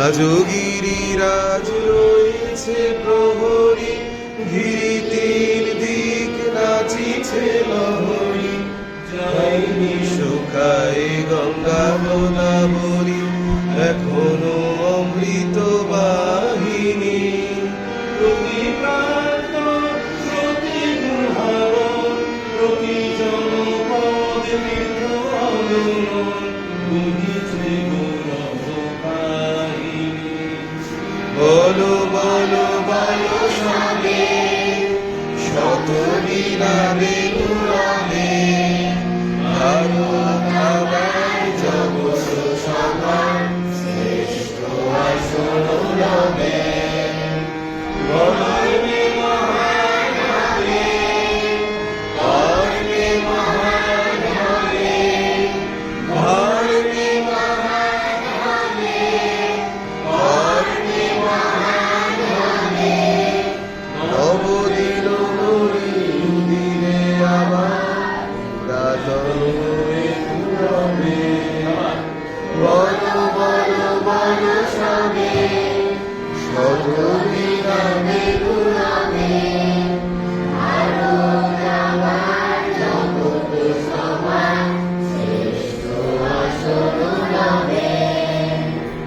আজো গিরিরাজ রয়েছে প্রহরী, গিরি তিন দিক নাচিছে লহরী। যায়নি শুকায় গঙ্গা গোদাবরী, এখনো অমৃত বাহিনী। প্রতি প্রান্ত প্রতি গুহারণ, প্রতি জনপদ তীর্থ অগণন, বহিছে গৌরব কাহিনী। বলো বলো বলো সবে, শত বিলাপে নুরাবে, আরো